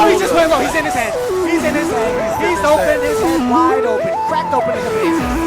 he just went low. He's in his head. He's in his head. He's open. His head wide open. Cracked open in the face.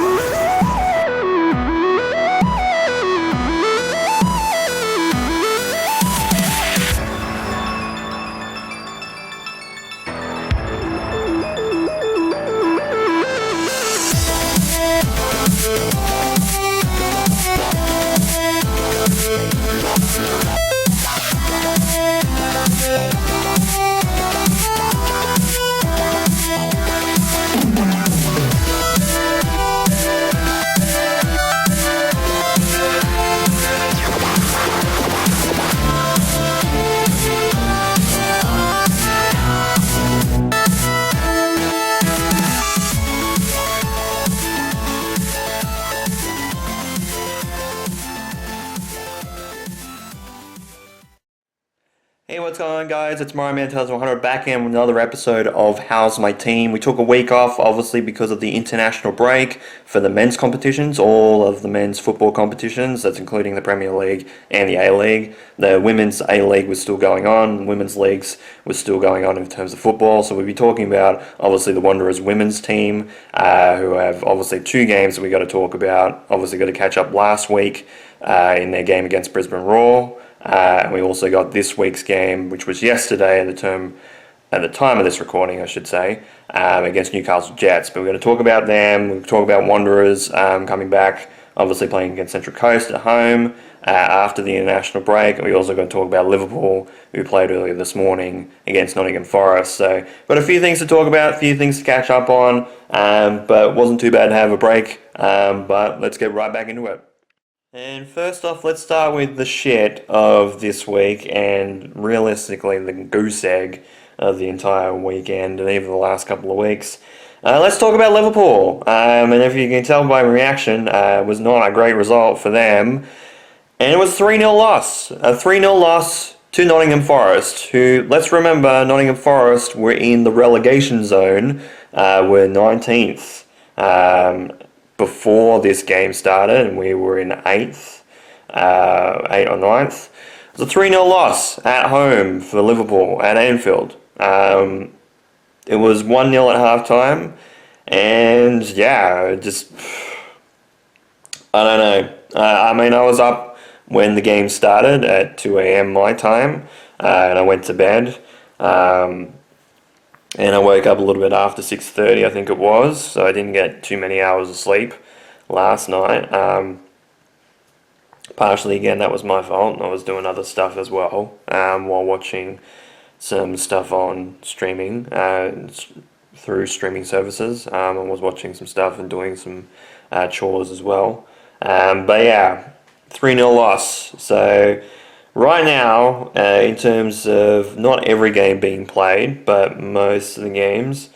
Hey, what's going on, guys? It's Mario Man 100 back in with another episode of How's My Team. We took a week off, obviously, because of the international break for the men's competitions, all of the men's football competitions, that's including the Premier League and the A-League. The women's A-League was still going on, women's leagues was still going on in terms of football, so we'll be talking about, obviously, the Wanderers women's team, who have, obviously, two games that we got to talk about. Obviously, got to catch up last week in their game against Brisbane Roar. And we also got this week's game, which was yesterday at the time of this recording, I should say, against Newcastle Jets. But we're going to talk about them. We'll talk about Wanderers coming back, obviously playing against Central Coast at home after the international break. And we also going to talk about Liverpool, who played earlier this morning against Nottingham Forest. So got a few things to talk about, a few things to catch up on, but it wasn't too bad to have a break. But let's get right back into it. And first off, let's start with the shit of this week, and realistically the goose egg of the entire weekend and even the last couple of weeks. Let's talk about Liverpool. And if you can tell by my reaction, it was not a great result for them. And it was a 3-0 loss. A 3-0 loss to Nottingham Forest, who, let's remember, Nottingham Forest were in the relegation zone, were 19th. Before this game started, and we were in 8th or 9th. It was a 3-0 loss at home for Liverpool at Anfield. It was 1-0 at halftime, and yeah, just, I don't know. I mean, I was up when the game started at 2 a.m. my time, and I went to bed. And I woke up a little bit after 6:30, I think it was, so I didn't get too many hours of sleep last night. Partially, again, that was my fault. I was doing other stuff as well while watching some stuff on streaming, through streaming services. I was watching some stuff and doing some chores as well. But yeah, 3-0 loss. So right now, in terms of not every game being played, but most of the games,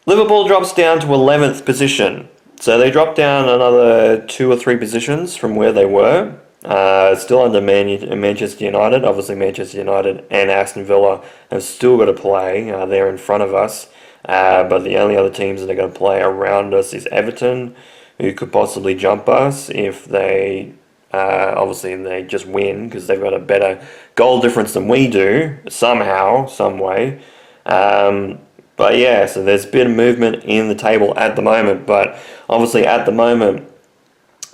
Liverpool drops down to 11th position. So they dropped down another 2 or 3 positions from where they were. Still under Manchester United. Obviously, Manchester United and Aston Villa have still got to play. They're in front of us. But the only other teams that are going to play around us is Everton, who could possibly jump us if they... obviously, they just win because they've got a better goal difference than we do, somehow, some way. But yeah, so there's a bit of movement in the table at the moment. But obviously, at the moment,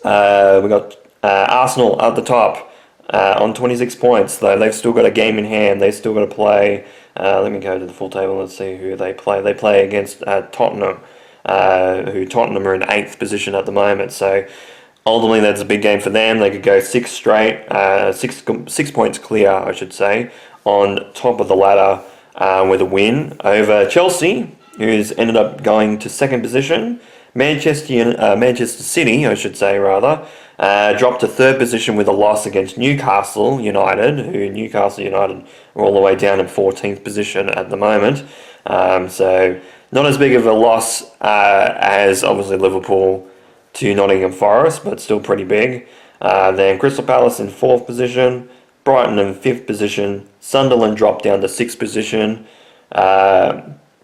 we got Arsenal at the top on 26 points. Though they've still got a game in hand. They've still got to play. Let me go to the full table. Let's see who they play. They play against Tottenham, who Tottenham are in 8th position at the moment. So ultimately, that's a big game for them. They could go 6 straight, 6 points clear, I should say, on top of the ladder with a win over Chelsea, who's ended up going to 2nd position. Manchester City, I should say, rather, dropped to 3rd position with a loss against Newcastle United, who Newcastle United are all the way down in 14th position at the moment. So not as big of a loss as, obviously, Liverpool to Nottingham Forest, but still pretty big. Then Crystal Palace in 4th position, Brighton in 5th position, Sunderland dropped down to 6th position,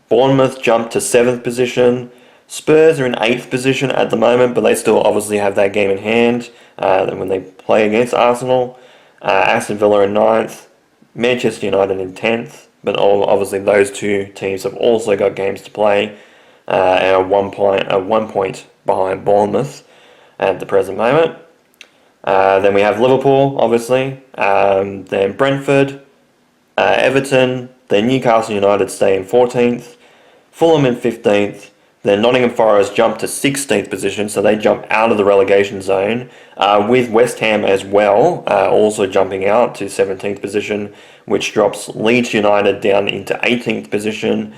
Bournemouth jumped to 7th position, Spurs are in 8th position at the moment, but they still obviously have that game in hand when they play against Arsenal. Aston Villa in 9th, Manchester United in 10th, but obviously those two teams have also got games to play, and are 1 point behind Bournemouth at the present moment. Then we have Liverpool, obviously, then Brentford, Everton, then Newcastle United stay in 14th, Fulham in 15th, then Nottingham Forest jump to 16th position, so they jump out of the relegation zone, with West Ham as well, also jumping out to 17th position, which drops Leeds United down into 18th position,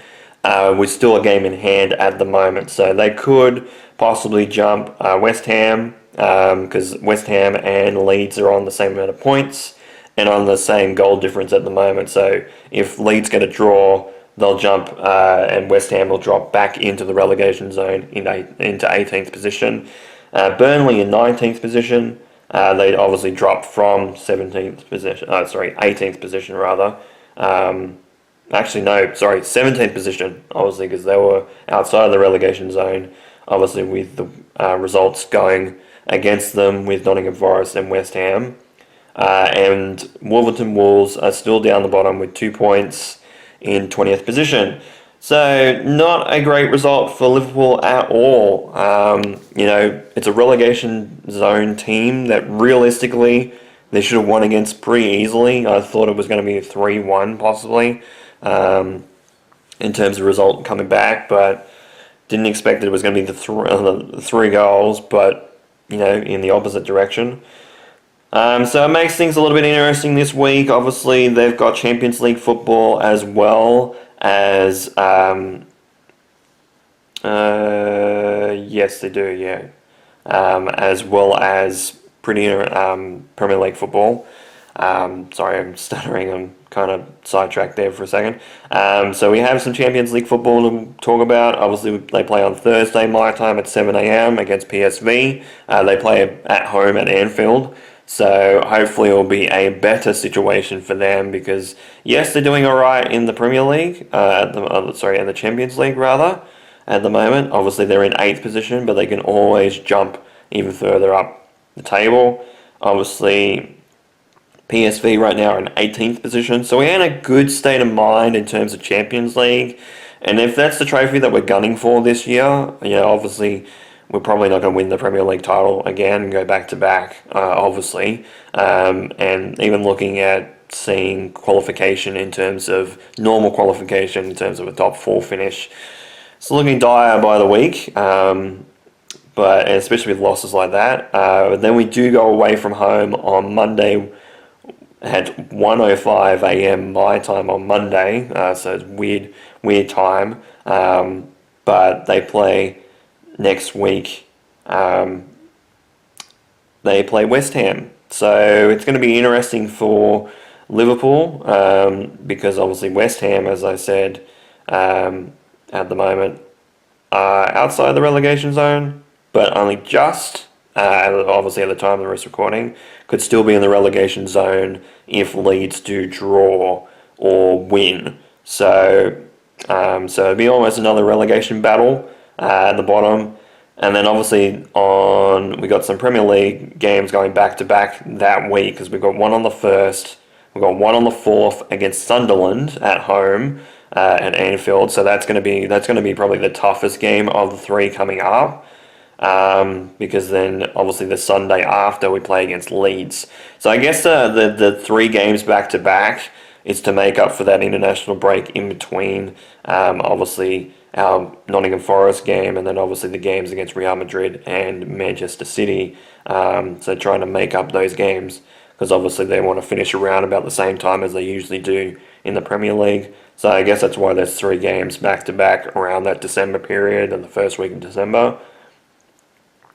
with still a game in hand at the moment. So they could possibly jump West Ham, because West Ham and Leeds are on the same amount of points and on the same goal difference at the moment. So if Leeds get a draw, they'll jump, and West Ham will drop back into the relegation zone into 18th position. Burnley in 19th position. They obviously drop from 18th position rather. Actually, no, sorry, 17th position, obviously, because they were outside of the relegation zone, obviously with the results going against them with Nottingham Forest and West Ham. And Wolverhampton Wolves are still down the bottom with 2 points in 20th position. So not a great result for Liverpool at all. It's a relegation zone team that realistically they should have won against pretty easily. I thought it was going to be a 3-1 possibly, in terms of result coming back, but didn't expect that it was going to be the three goals, but in the opposite direction. So it makes things a little bit interesting this week. Obviously, they've got Champions League football as well as yes, they do, yeah. As well as Premier League football. Sorry, I'm stuttering. I'm kind of sidetracked there for a second. So we have some Champions League football to talk about. Obviously, they play on Thursday, my time, at 7 a.m. against PSV. They play at home at Anfield. So hopefully it will be a better situation for them because, yes, they're doing all right in the Premier League, in the Champions League, rather, at the moment. Obviously, they're in 8th position, but they can always jump even further up the table. Obviously, PSV right now are in 18th position, so we're in a good state of mind in terms of Champions League. And if that's the trophy that we're gunning for this year, obviously we're probably not going to win the Premier League title again and go back to back, obviously. And even looking at seeing qualification in terms of normal qualification, in terms of a top 4 finish, it's looking dire by the week. But especially with losses like that. Then we do go away from home on Monday at 1:05 a.m. my time on Monday, so it's weird time. But they play next week. They play West Ham, so it's going to be interesting for Liverpool, because obviously West Ham, as I said, at the moment are outside the relegation zone, but only just. Obviously, at the time of this recording, could still be in the relegation zone if Leeds do draw or win. So it'd be almost another relegation battle at the bottom. And then obviously we got some Premier League games going back to back that week because we've got one on the 1st, we've got one on the 4th against Sunderland at home at Anfield. So that's going to be probably the toughest game of the 3 coming up. Because then obviously the Sunday after we play against Leeds. So I guess the 3 games back to back is to make up for that international break in between, obviously our Nottingham Forest game and then obviously the games against Real Madrid and Manchester City. So trying to make up those games because obviously they want to finish around about the same time as they usually do in the Premier League. So I guess that's why there's 3 games back to back around that December period and the first week of December.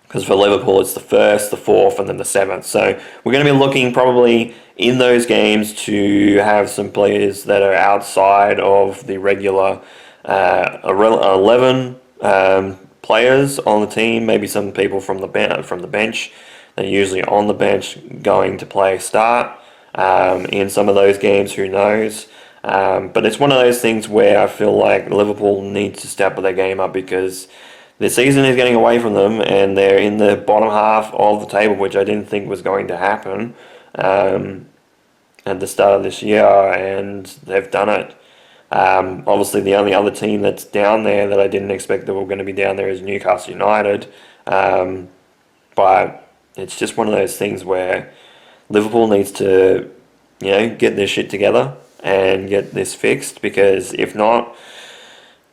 Because for Liverpool, it's the 1st, the 4th, and then the 7th. So we're going to be looking probably in those games to have some players that are outside of the regular 11 players on the team. Maybe some people from the bench. They're usually on the bench going to play start in some of those games. Who knows? But it's one of those things where I feel like Liverpool needs to step their game up because the season is getting away from them and they're in the bottom half of the table, which I didn't think was going to happen at the start of this year, and they've done it. Obviously, the only other team that's down there that I didn't expect that were going to be down there is Newcastle United. But it's just one of those things where Liverpool needs to, get their shit together and get this fixed, because if not,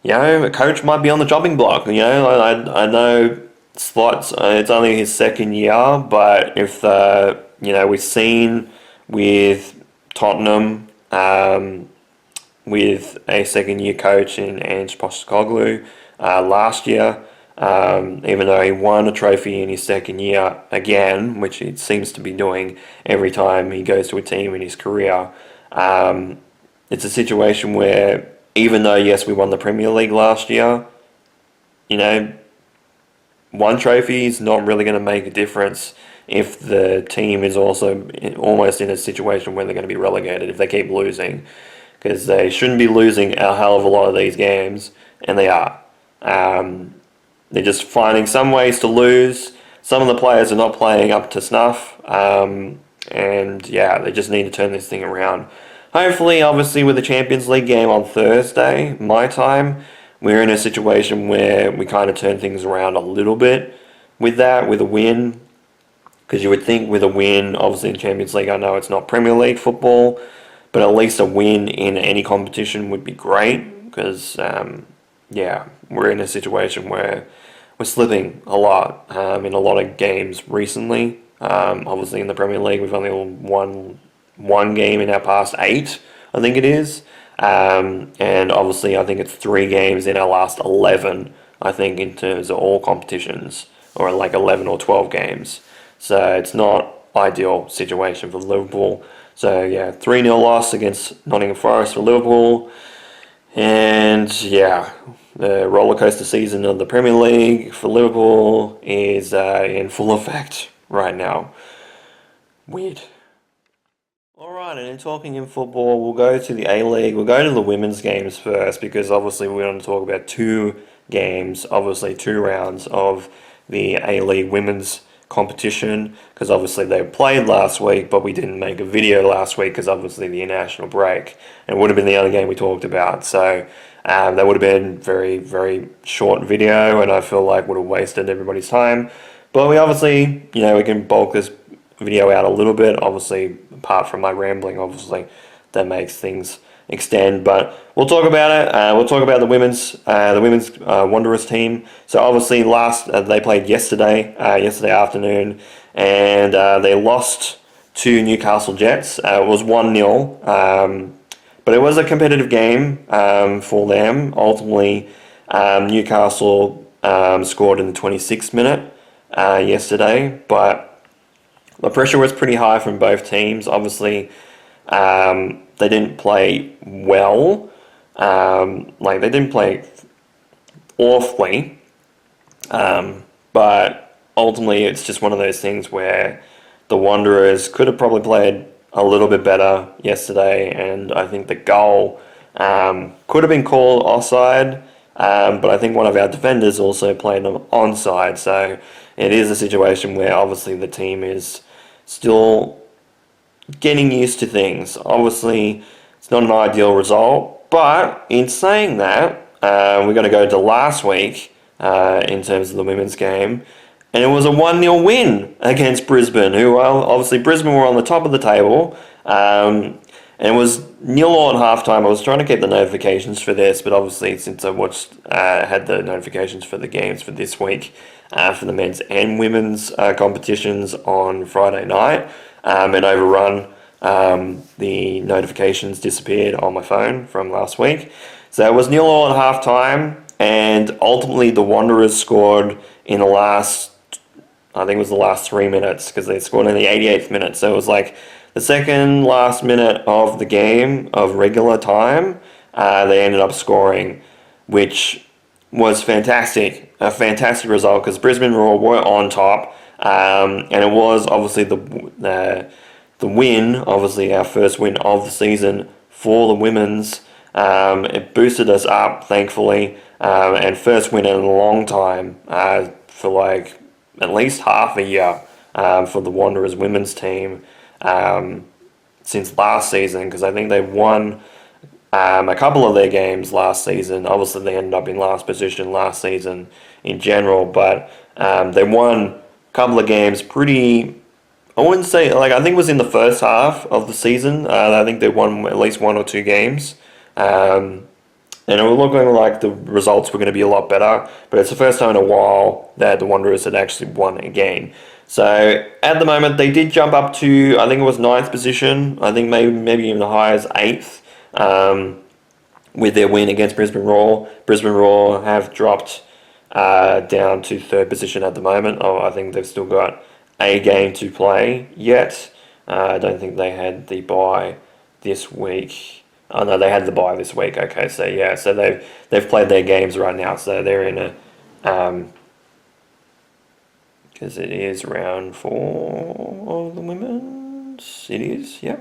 a coach might be on the chopping block. I know Slots, it's only his second year, but if we've seen with Tottenham, with a second year coach in Ange Postecoglou last year, even though he won a trophy in his second year again, which he seems to be doing every time he goes to a team in his career. It's a situation where, even though, yes, we won the Premier League last year, one trophy is not really going to make a difference if the team is also almost in a situation where they're going to be relegated if they keep losing, because they shouldn't be losing a hell of a lot of these games, and they are. They're just finding some ways to lose. Some of the players are not playing up to snuff, and they just need to turn this thing around. Hopefully, obviously, with the Champions League game on Thursday, my time, we're in a situation where we kind of turn things around a little bit with that, with a win. Because you would think with a win, obviously in Champions League, I know it's not Premier League football, but at least a win in any competition would be great. Because, we're in a situation where we're slipping a lot in a lot of games recently. Obviously in the Premier League, we've only won one game in our past 8, I think it is. And obviously I think it's 3 games in our last 11, I think, in terms of all competitions, or like 11 or 12 games. So it's not ideal situation for Liverpool. So 3-0 loss against Nottingham Forest for Liverpool. And the rollercoaster season of the Premier League for Liverpool is in full effect right now. Weird. Alright, and in talking in football, we'll go to the A-League. We'll go to the women's games first, because obviously we're going to talk about 2 games, obviously 2 rounds of the A-League women's competition, because obviously they played last week, but we didn't make a video last week because obviously the international break, and it would have been the other game we talked about. So that would have been very, very short video, and I feel like would have wasted everybody's time. But we obviously, we can bulk this video out a little bit, obviously, apart from my rambling, obviously, that makes things extend, but we'll talk about it. We'll talk about the women's Wanderers team. So obviously they played yesterday afternoon, and they lost to Newcastle Jets. It was 1-0, but it was a competitive game for them. Ultimately, Newcastle scored in the 26th minute yesterday, but the pressure was pretty high from both teams. Obviously, they didn't play well. They didn't play awfully. But ultimately, it's just one of those things where the Wanderers could have probably played a little bit better yesterday, and I think the goal could have been called offside. But I think one of our defenders also played onside. So it is a situation where obviously the team is still getting used to things. Obviously, it's not an ideal result, but in saying that, we're going to go to last week in terms of the women's game, and it was a 1-0 win against Brisbane, who obviously Brisbane were on the top of the table, and it was 0-0 at halftime. I was trying to get the notifications for this, but obviously since I had the notifications for the games for this week, for the men's and women's competitions on Friday night, and overrun, the notifications disappeared on my phone from last week. So it was 0-0 at halftime, and ultimately the Wanderers scored in the last 3 minutes, because they scored in the 88th minute. So it was like the second last minute of the game of regular time, they ended up scoring, which was fantastic. A fantastic result, because Brisbane Roar were on top, and it was obviously the win, obviously our first win of the season for the women's. It boosted us up, thankfully, and first win in a long time, for like at least half a year, for the Wanderers women's team, since last season, because I think they won a couple of their games last season. Obviously, they ended up in last position last season in general, but they won a couple of games pretty. I wouldn't say, like, I think it was in the first half of the season. I think they won at least one or two games. And it was looking like the results were going to be a lot better, but it's the first time in a while that the Wanderers had actually won a game. So at the moment, they did jump up to, I think it was ninth position. I think maybe even as high as eighth, with their win against Brisbane Roar. Brisbane Roar have dropped down to third position at the moment. Oh, I think they've still got a game to play yet. I don't think they had the bye this week. Oh no, they had the bye this week. Okay, so yeah, so they've played their games right now, so they're in a because it is round 4 of the women's. It is, yeah.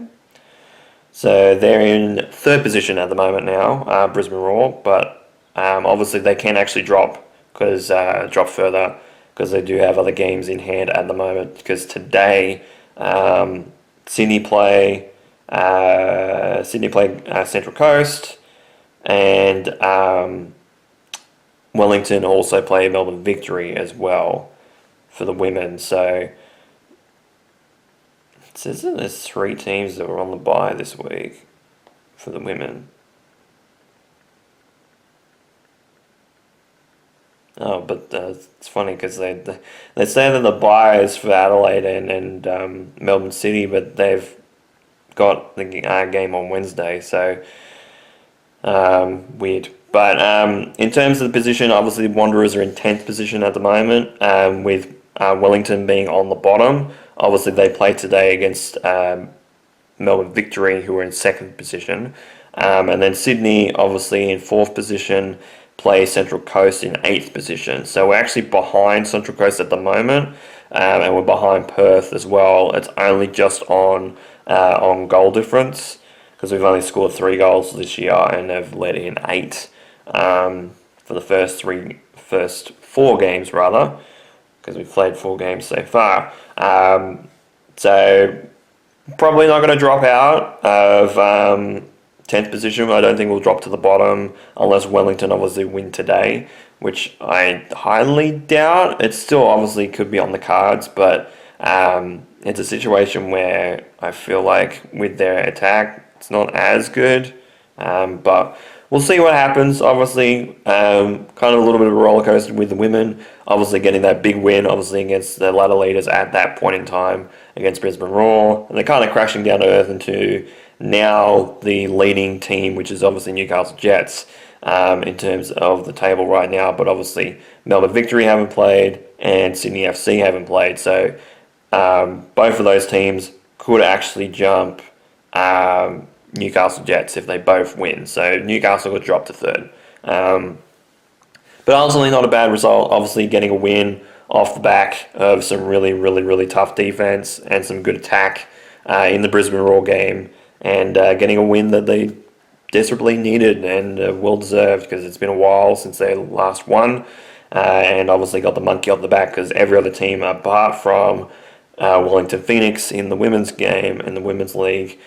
So they're in third position at the moment now, Brisbane Roar, but obviously they can actually drop further because they do have other games in hand at the moment. Because today, Sydney play Central Coast, and Wellington also play Melbourne Victory as well for the women. So it says that there's 3 teams that were on the bye this week for the women. Oh, but it's funny because they say that the bye is for Adelaide and Melbourne City, but they've got the game on Wednesday, so weird. But in terms of the position, obviously the Wanderers are in 10th position at the moment, with Wellington being on the bottom. Obviously they played today against Melbourne Victory, who are in 2nd position. And then Sydney, obviously in 4th position, play Central Coast in 8th position. So we're actually behind Central Coast at the moment, and we're behind Perth as well. It's only just on goal difference, because we've only scored 3 goals this year and they've let in 8 for the first 4 games rather, because we've played 4 games so far. So probably not going to drop out of 10th position. I don't think we'll drop to the bottom unless Wellington obviously win today, which I highly doubt. It still obviously could be on the cards, but it's a situation where I feel like with their attack, it's not as good. But we'll see what happens. Obviously, kind of a little bit of a roller coaster with the women. Obviously, getting that big win, obviously against the ladder leaders at that point in time against Brisbane Roar, and they're kind of crashing down to earth into now the leading team, which is obviously Newcastle Jets, in terms of the table right now. But obviously, Melbourne Victory haven't played and Sydney FC haven't played, so both of those teams could actually jump Newcastle Jets if they both win. So Newcastle would drop to 3rd. But ultimately not a bad result. Obviously getting a win off the back of some really, really, really tough defense and some good attack in the Brisbane Roar game, and getting a win that they desperately needed and well deserved, because it's been a while since they last won, and obviously got the monkey off the back because every other team apart from Wellington Phoenix in the women's game in the women's league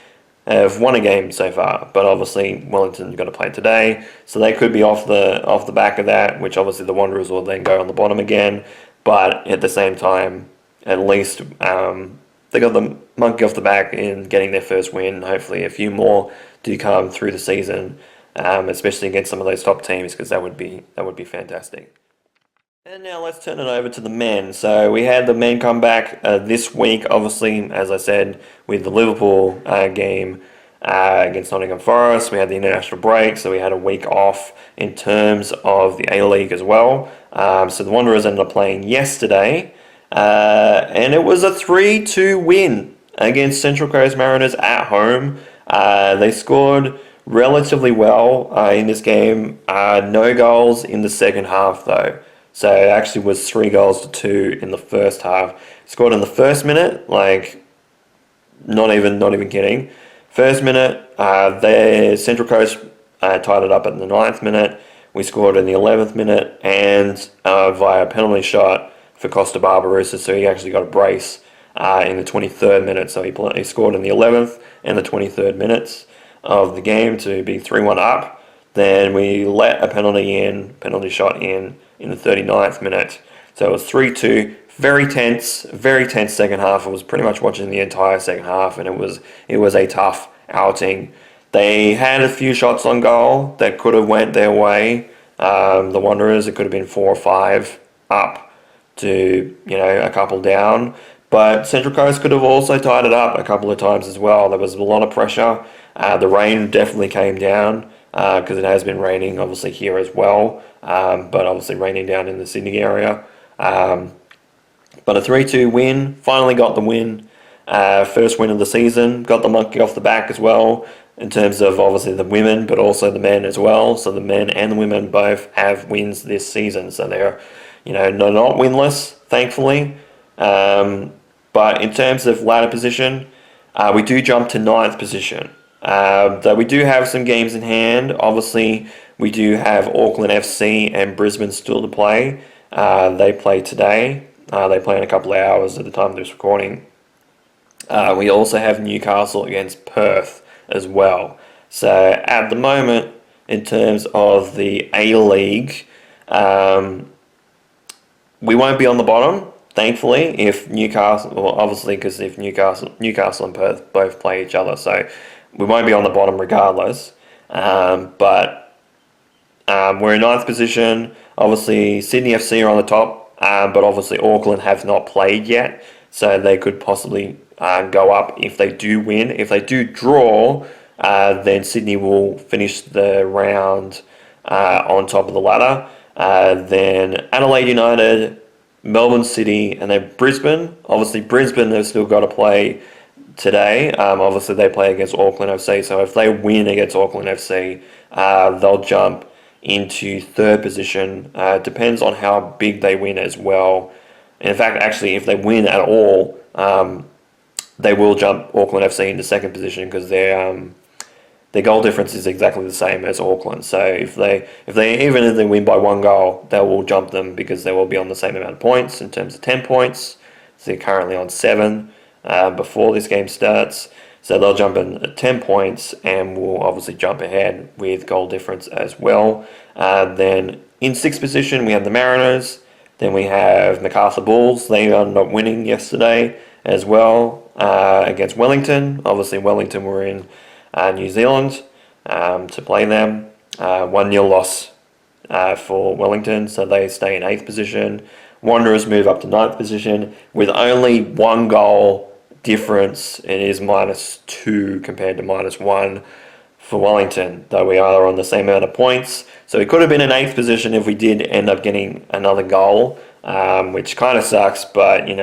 have won a game so far. But obviously Wellington's got to play today, so they could be off the back of that, which obviously the Wanderers will then go on the bottom again. But at the same time, at least they got the monkey off the back in getting their first win. Hopefully a few more do come through the season, especially against some of those top teams, because that would be fantastic. And now let's turn it over to the men. So we had the men come back this week, obviously, as I said, with the Liverpool game against Nottingham Forest. We had the international break, so we had a week off in terms of the A-League as well. So the Wanderers ended up playing yesterday, and it was a 3-2 win against Central Coast Mariners at home. They scored relatively well in this game. No goals in the second half, though. So it actually was 3 goals to 2 in the first half. Scored in the first minute, like not even kidding. First minute, the Central Coast tied it up at the 9th minute. We scored in the 11th minute, and via a penalty shot for Costa Barbarossa, so he actually got a brace in the 23rd minute. So he scored in the 11th and the 23rd minutes. of the game to be 3-1 up. Then we let a penalty shot in the 39th minute. So it was 3-2. Very tense second half. I was pretty much watching the entire second half, and it was a tough outing. They had a few shots on goal that could have went their way. The Wanderers, it could have been 4 or 5 up to, a couple down. But Central Coast could have also tied it up a couple of times as well. There was a lot of pressure. The rain definitely came down because it has been raining, obviously, here as well. But obviously raining down in the Sydney area. But a 3-2 win, finally got the win. First win of the season, got the monkey off the back as well, in terms of obviously the women, but also the men as well. So the men and the women both have wins this season. So they're, not winless, thankfully. But in terms of ladder position, we do jump to 9th position. Though we do have some games in hand. Obviously, we do have Auckland FC and Brisbane still to play. They play today. They play in a couple of hours at the time of this recording. We also have Newcastle against Perth as well. So at the moment, in terms of the A-League, we won't be on the bottom, thankfully, if Newcastle, well, obviously, because if Newcastle and Perth both play each other, so we won't be on the bottom regardless. But we're in 9th position. Obviously, Sydney FC are on the top. But obviously Auckland have not played yet, so they could possibly go up if they do win. If they do draw, then Sydney will finish the round on top of the ladder. Then Adelaide United, Melbourne City, and then Brisbane. Obviously Brisbane have still got to play today. Obviously they play against Auckland FC, so if they win against Auckland FC, they'll jump into 3rd position. Depends on how big they win as well. And in fact, actually, if they win at all, they will jump Auckland FC into 2nd position because their goal difference is exactly the same as Auckland. So if they win by 1 goal, they will jump them because they will be on the same amount of points in terms of 10 points. So they're currently on 7 before this game starts. So they'll jump in at 10 points and will obviously jump ahead with goal difference as well. Then in 6th position, we have the Mariners. Then we have Newcastle Bulls. They ended up winning yesterday as well against Wellington. Obviously, Wellington were in New Zealand to play them. 1-0 loss for Wellington, so they stay in 8th position. Wanderers move up to 9th position with only 1 goal difference. It is -2 compared to -1 for Wellington, though we are on the same amount of points. So we could have been in 8th position if we did end up getting another goal, which kind of sucks, but it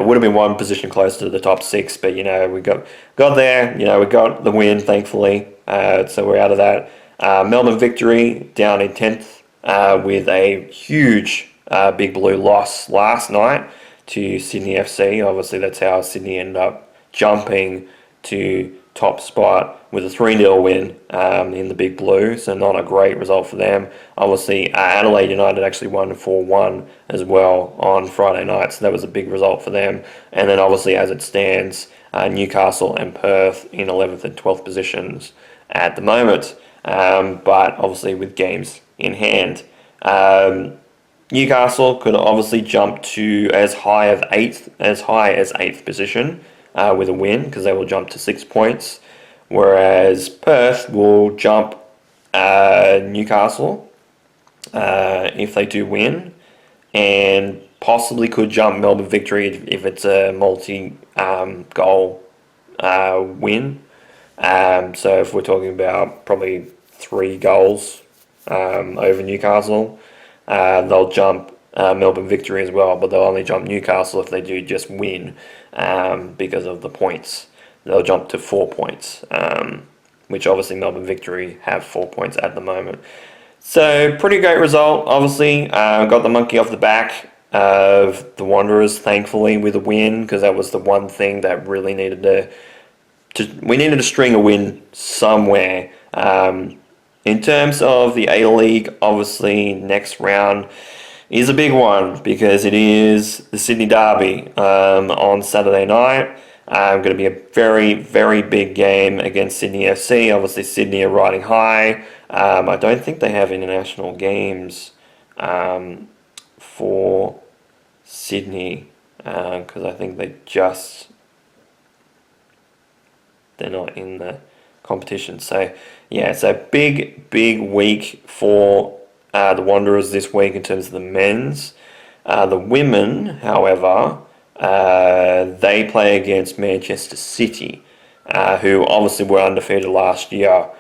would have been 1 position closer to the top 6, but we got there, we got the win, thankfully, so we're out of that. Melbourne Victory down in 10th with a huge Big Blue loss last night to Sydney FC. Obviously, that's how Sydney ended up jumping to top spot with a 3-0 win in the Big Blue, so not a great result for them. Obviously, Adelaide United actually won 4-1 as well on Friday night, so that was a big result for them. And then obviously, as it stands, Newcastle and Perth in 11th and 12th positions at the moment, but obviously with games in hand. Newcastle could obviously jump to as high as 8th position with a win, because they will jump to 6 points, whereas Perth will jump Newcastle if they do win, and possibly could jump Melbourne Victory if it's a multi-goal win. So if we're talking about probably 3 goals over Newcastle, they'll jump Melbourne Victory as well, but they'll only jump Newcastle if they do just win because of the points. They'll jump to 4 points, which obviously Melbourne Victory have 4 points at the moment. So pretty great result, obviously. Got the monkey off the back of the Wanderers, thankfully, with a win, because that was the one thing that really needed we needed to string a win somewhere. In terms of the A-League, obviously next round is a big one because it is the Sydney Derby on Saturday night. Going to be a very, very big game against Sydney FC. Obviously, Sydney are riding high. I don't think they have international games for Sydney because I think they're not in the competition. So yeah, it's a big, big week for the Wanderers this week in terms of the men's. The women, however, they play against Manchester City, who obviously were undefeated last year,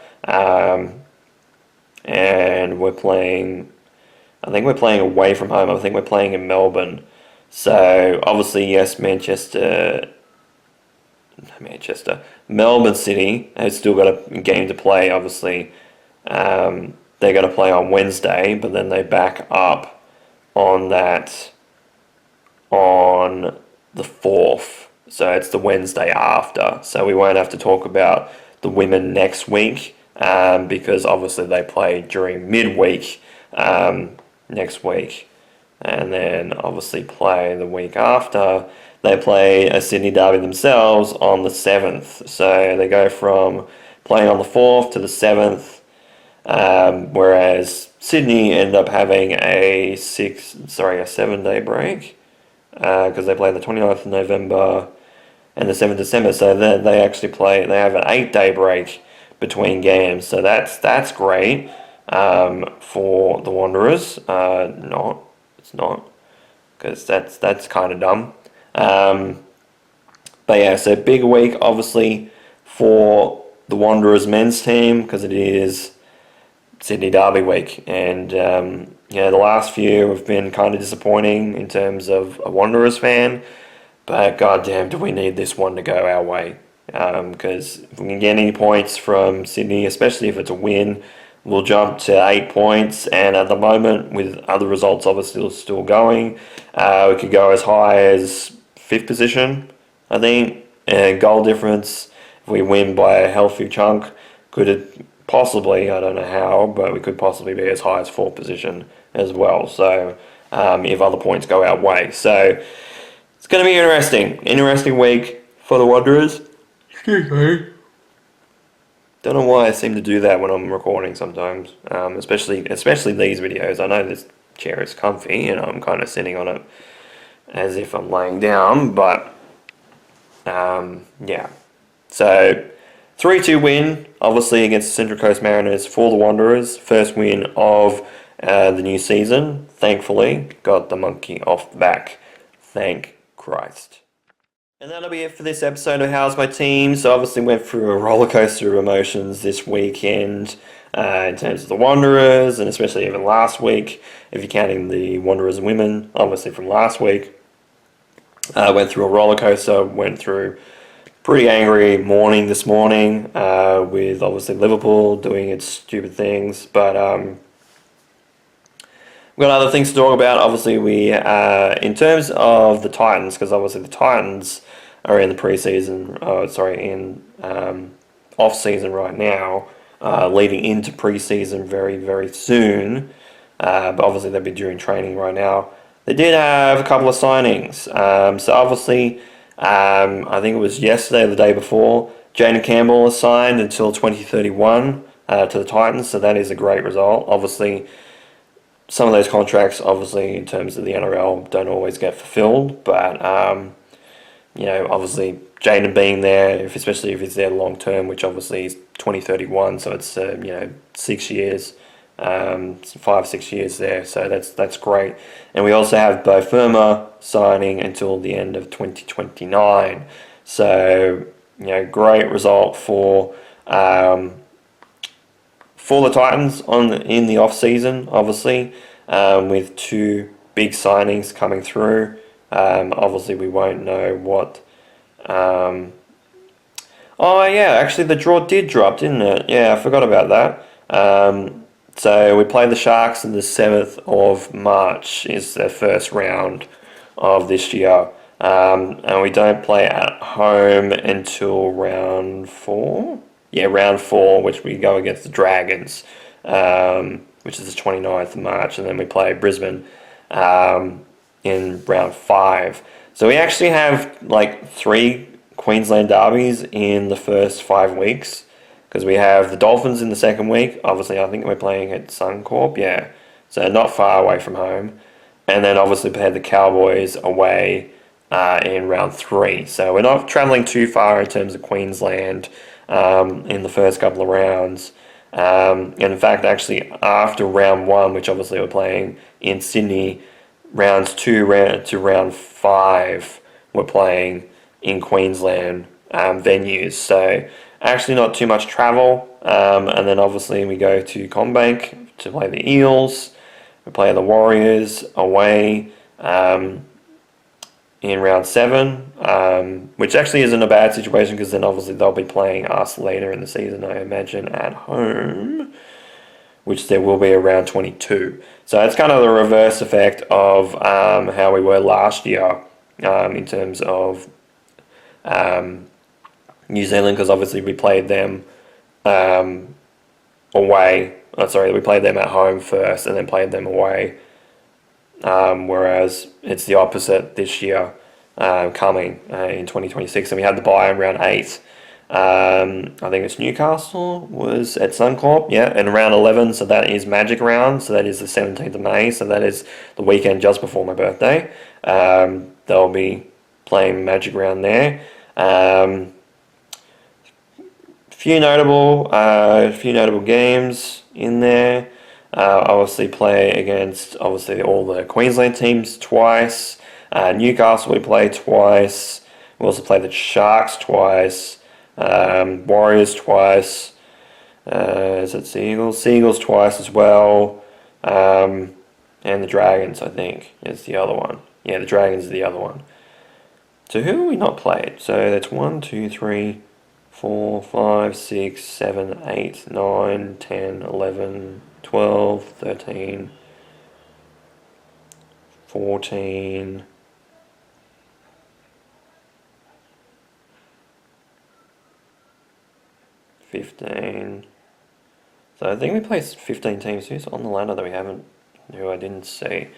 and we're playing. I think we're playing away from home. I think we're playing in Melbourne. So obviously, yes, Melbourne City has still got a game to play. Obviously, they're going to play on Wednesday, but then they back up on the 4th. So it's the Wednesday after. So we won't have to talk about the women next week because obviously they play during midweek next week. And then obviously play the week after. They play a Sydney derby themselves on the 7th. So they go from playing on the 4th to the 7th. Whereas Sydney end up having a 7-day break because they play the 29th of November and the 7th of December. So they actually they have an 8-day break between games. So that's great for the Wanderers. It's not because that's kind of dumb. But yeah, so big week obviously for the Wanderers men's team because it is Sydney Derby week, and the last few have been kind of disappointing in terms of a Wanderers fan, but goddamn, do we need this one to go our way? Because if we can get any points from Sydney, especially if it's a win, we'll jump to 8 points, and at the moment, with other results obviously still going, we could go as high as 5th position, I think, and goal difference, if we win by a healthy chunk, could it possibly, I don't know how, but we could possibly be as high as 4th position as well. So if other points go our way. So it's going to be interesting week for the Wanderers. Excuse me. Don't know why I seem to do that when I'm recording sometimes, especially these videos. I know this chair is comfy and I'm kind of sitting on it as if I'm laying down, but yeah. So 3-2 win, obviously, against the Central Coast Mariners for the Wanderers. First win of the new season. Thankfully, got the monkey off the back. Thank Christ. And that'll be it for this episode of How's My Team. So obviously went through a roller coaster of emotions this weekend in terms of the Wanderers, and especially even last week, if you're counting the Wanderers women, obviously from last week. Went through a roller coaster, went through pretty angry morning this morning with obviously Liverpool doing its stupid things, but we've got other things to talk about. Obviously, we in terms of the Titans, because obviously the Titans are in the preseason, off season right now, leading into preseason very, very soon. But obviously they'll be during training right now. They did have a couple of signings. So obviously, I think it was yesterday or the day before, Jaden Campbell was signed until 2031 to the Titans. So that is a great result. Obviously, some of those contracts, obviously, in terms of the NRL, don't always get fulfilled. But, obviously, Jaden being there, especially if he's there long term, which obviously is 2031, so it's, 6 years, 5-6 years there. So that's great. And we also have Bo Firma signing until the end of 2029. So, great result for the Titans in the off season, obviously, with 2 big signings coming through. Obviously, we won't know what. Actually, the draw did drop, didn't it? Yeah, I forgot about that. So we play the Sharks on the 7th of March is their first round of this year. And we don't play at home until round 4. Yeah, round 4, which we go against the Dragons, which is the 29th of March. And then we play Brisbane in round 5. So we actually have 3 Queensland derbies in the first 5 weeks, because we have the Dolphins in the second week. Obviously, I think we're playing at Suncorp, yeah, so not far away from home. And then obviously we had the Cowboys away in round 3. So we're not travelling too far in terms of Queensland in the first couple of rounds. And in fact, actually, after round 1, which obviously we're playing in Sydney, rounds 2 to round 5, we're playing in Queensland venues. So actually not too much travel. And then obviously we go to Combank to play the Eels. We play the Warriors away in round 7, which actually isn't a bad situation, because then obviously they'll be playing us later in the season, I imagine, at home, which there will be around 22. So it's kind of the reverse effect of how we were last year in terms of New Zealand, because obviously we played them away. We played them at home first and then played them away. Whereas it's the opposite this year, coming in 2026, and we had the bye in round 8. I think it's Newcastle was at Suncorp, yeah, and round 11. So that is Magic Round. So that is the 17th of May. So that is the weekend just before my birthday. They'll be playing Magic Round there. Few notable games in there. Obviously play against obviously all the Queensland teams twice. Newcastle we play twice. We also play the Sharks twice. Warriors twice. Is it Seagulls? Seagulls twice as well. And the Dragons, I think, is the other one. Yeah, the Dragons is the other one. So who have we not played? So that's 1, 2, 3, 4, 5, 6, 7, 8, 9, 10, 11, 12, 13, 14, 15. So I think we played 15 teams. Who's on the ladder that we haven't, who I didn't see?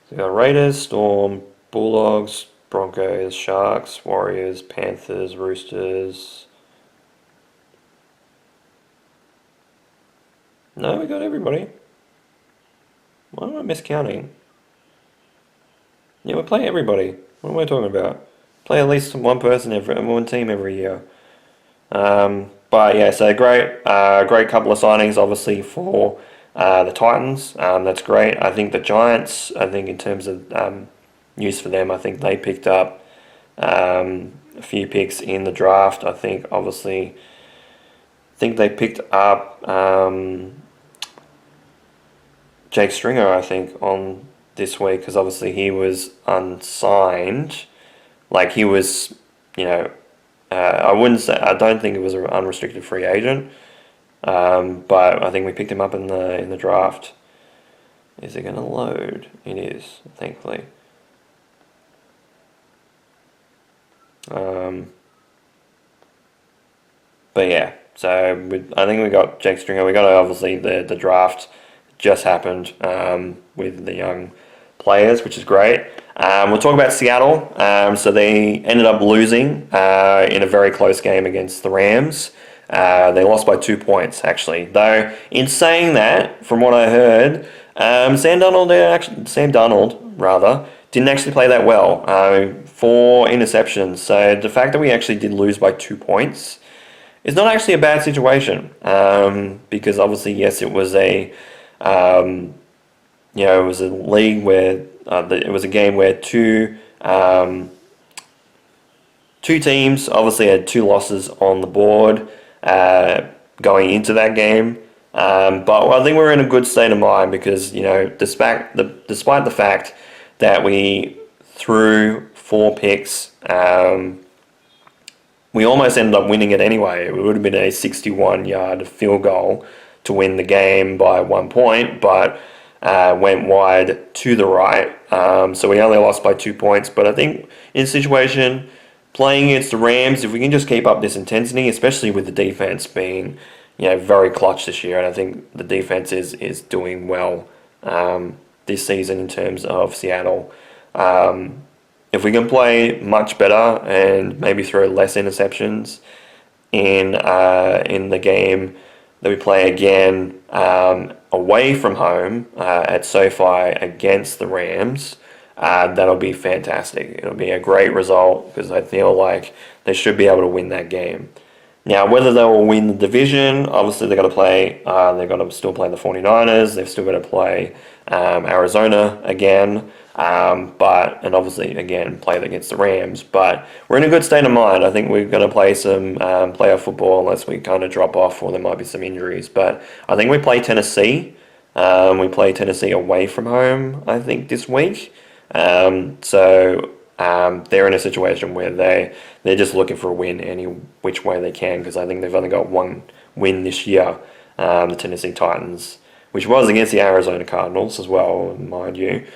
So we've got Raiders, Storm, Bulldogs, Broncos, Sharks, Warriors, Panthers, Roosters. No, we got everybody. Why am I miscounting? Yeah, we play everybody. What am I talking about? Play at least one team every year. But yeah, so great couple of signings, obviously, for the Titans. That's great. I think the Giants, I think in terms of use for them, I think they picked up a few picks in the draft. I think they picked up Jake Stringer, I think, on this week, because obviously he was unsigned. Like he was, I don't think it was an unrestricted free agent, but I think we picked him up in the draft. Is it going to load? It is, thankfully. But yeah, so I think we got Jake Stringer. We got obviously the draft just happened with the young players, which is great. We'll talk about Seattle. So they ended up losing in a very close game against the Rams. They lost by 2 points, actually. Though, in saying that, from what I heard, Sam Darnold, didn't actually play that well. 4 interceptions. So the fact that we actually did lose by 2 points is not actually a bad situation. Because obviously, yes, it was it was a league where it was a game where two teams obviously had 2 losses on the board going into that game. But I think we're in a good state of mind because, despite the fact that we threw 4 picks, we almost ended up winning it anyway. It would have been a 61-yard field goal to win the game by 1 point, but went wide to the right. So we only lost by 2 points. But I think in a situation playing against the Rams, if we can just keep up this intensity, especially with the defense being very clutch this year, and I think the defense is doing well this season in terms of Seattle. if we can play much better and maybe throw less interceptions in the game that we play again away from home at SoFi against the Rams, that'll be fantastic. It'll be a great result because I feel like they should be able to win that game. Now, whether they will win the division, obviously they've got to play, they've got to still play the 49ers, they've still got to play Arizona again, and obviously, again, play against the Rams. But we're in a good state of mind. I think we're going to play some playoff football unless we kind of drop off or there might be some injuries. But I think we play Tennessee. We play Tennessee away from home, I think, this week. They're in a situation where they're just looking for a win any which way they can, because I think they've only got one win this year, the Tennessee Titans, which was against the Arizona Cardinals as well, mind you.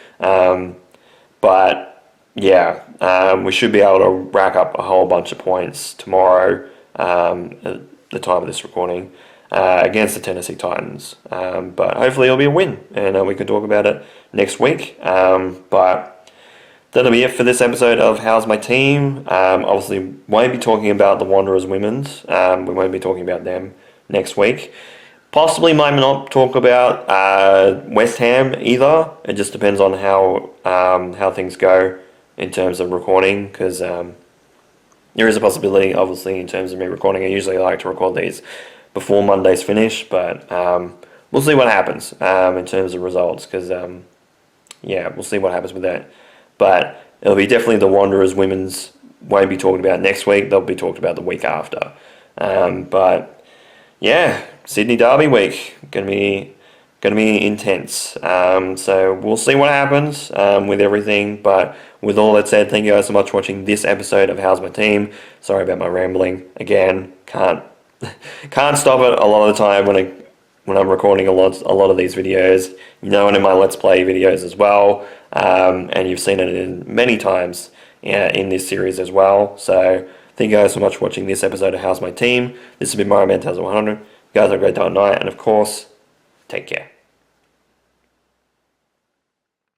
We should be able to rack up a whole bunch of points tomorrow at the time of this recording against the Tennessee Titans. But hopefully it'll be a win, and we can talk about it next week. But that'll be it for this episode of How's My Team. Obviously, won't be talking about the Wanderers women's. We won't be talking about them next week. Possibly might not talk about West Ham either. It just depends on how things go in terms of recording, because there is a possibility, obviously, in terms of me recording. I usually like to record these before Monday's finish, but we'll see what happens in terms of results, because we'll see what happens with that. But it'll be definitely the Wanderers women's won't be talked about next week. They'll be talked about the week after. Sydney Derby week gonna be intense. So we'll see what happens with everything. But with all that said, thank you guys so much for watching this episode of How's My Team. Sorry about my rambling again. Can't stop it a lot of the time when I'm recording a lot of these videos. You know it in my Let's Play videos as well. And you've seen it in many times in this series as well. So thank you guys so much for watching this episode of How's My Team. This has been Mario Man 100. You guys have a great day and night, and of course, take care.